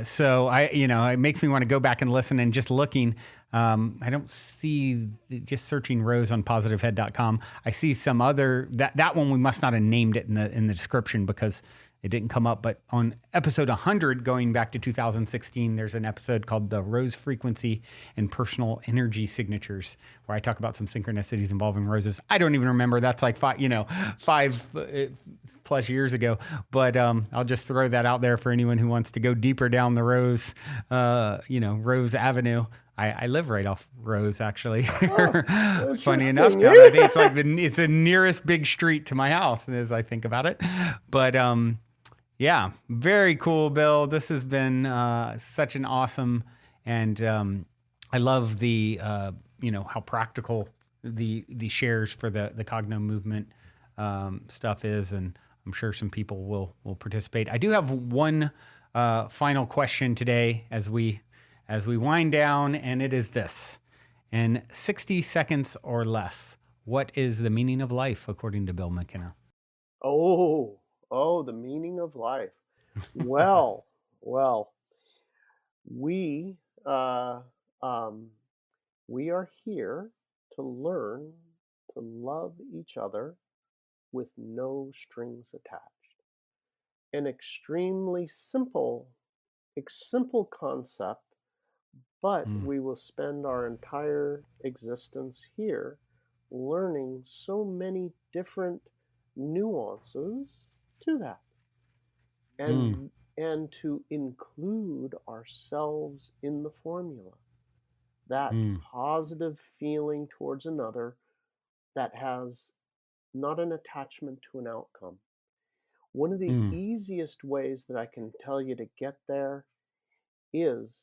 so it makes me want to go back and listen, and just looking, I don't see, just searching rose on positivehead.com. I see some other, that one we must not have named it in the description because it didn't come up, but on episode 100, going back to 2016, there's an episode called The Rose Frequency and Personal Energy Signatures, where I talk about some synchronicities involving roses. I don't even remember. That's like 5 plus years ago, but I'll just throw that out there for anyone who wants to go deeper down the Rose Avenue. I live right off Rose, actually. Oh, Funny enough, interesting. I think it's like it's the nearest big street to my house as I think about it. But yeah, very cool, Bill. This has been such an awesome, and I love the how practical the shares for the cognomovement stuff is, and I'm sure some people will participate. I do have one final question today as we wind down, and it is this: in 60 seconds or less, what is the meaning of life according to Bill McKenna? Oh, the meaning of life. Well, well, we uh, um, we are here to learn to love each other with no strings attached. An extremely simple concept, but Mm, we will spend our entire existence here learning so many different nuances to that, mm, and to include ourselves in the formula, that mm, positive feeling towards another that has not an attachment to an outcome. One of the mm, easiest ways that I can tell you to get there is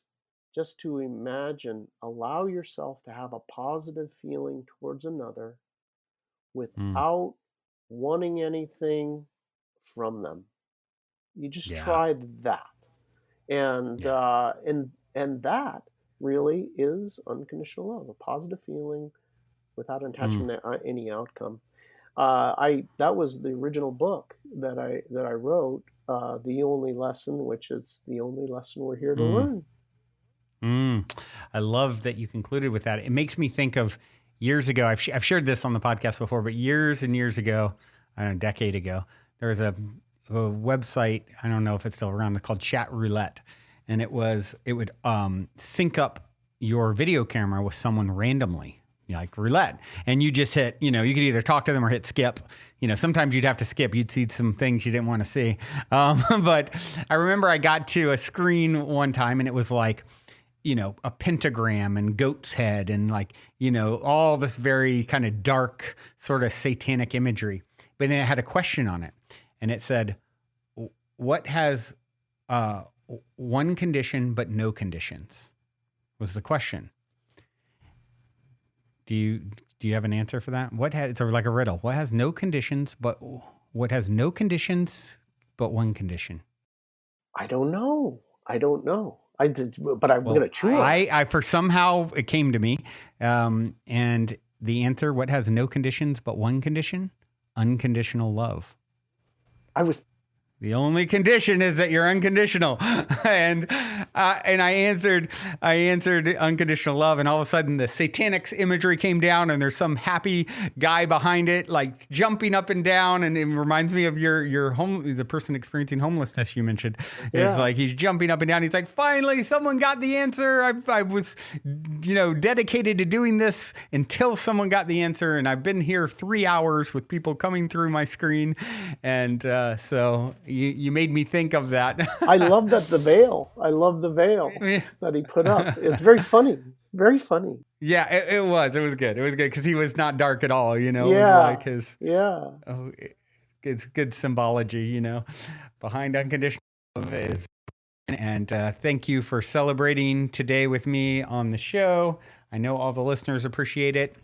just to imagine, allow yourself to have a positive feeling towards another mm. without wanting anything from them. You just Yeah, try that. And yeah. that really is unconditional love, a positive feeling without Mm. attachment to any outcome. I That was the original book that I wrote, The Only Lesson, which is the only lesson we're here to Mm. learn. Mm. I love that you concluded with that. It makes me think of years ago. I've shared this on the podcast before, but years and years ago, I don't know, a decade ago, there was a website. I don't know if it's still around. It's called Chat Roulette, and it would sync up your video camera with someone randomly, like roulette, and you just hit. You could either talk to them or hit skip. Sometimes you'd have to skip. You'd see some things you didn't want to see. But I remember I got to a screen one time, and it was like, a pentagram and goat's head and all this very kind of dark sort of satanic imagery. But then it had a question on it, and it said, what has one condition but no conditions? Was the question. Do you have an answer for that? It's like a riddle. What has no conditions but one condition? I don't know. I don't know. I did, but I'm Well, gonna chew on it. I for somehow it came to me, and the answer: what has no conditions but one condition? Unconditional love. I was The only condition is that you're unconditional, and I answered unconditional love, and all of a sudden the satanic imagery came down, and there's some happy guy behind it, like jumping up and down, and it reminds me of the person experiencing homelessness you mentioned. Yeah. It's like he's jumping up and down. He's like, finally, someone got the answer. I was, dedicated to doing this until someone got the answer, and I've been here 3 hours with people coming through my screen, and so. You made me think of that. I love that the veil. I love the veil that he put up. It's very funny. Very funny. Yeah, it was. It was good. It was good because he was not dark at all. It was Yeah. like his. Yeah. Oh, it's good symbology. Behind unconditional love is. And thank you for celebrating today with me on the show. I know all the listeners appreciate it,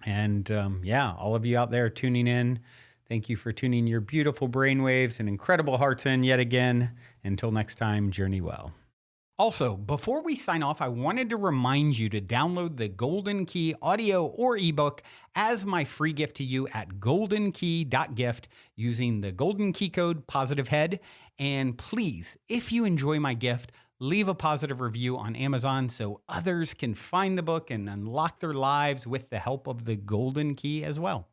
and all of you out there tuning in. Thank you for tuning your beautiful brainwaves and incredible hearts in yet again. Until next time, journey well. Also, before we sign off, I wanted to remind you to download the Golden Key audio or ebook as my free gift to you at goldenkey.gift using the Golden Key code POSITIVEHEAD. And please, if you enjoy my gift, leave a positive review on Amazon so others can find the book and unlock their lives with the help of the Golden Key as well.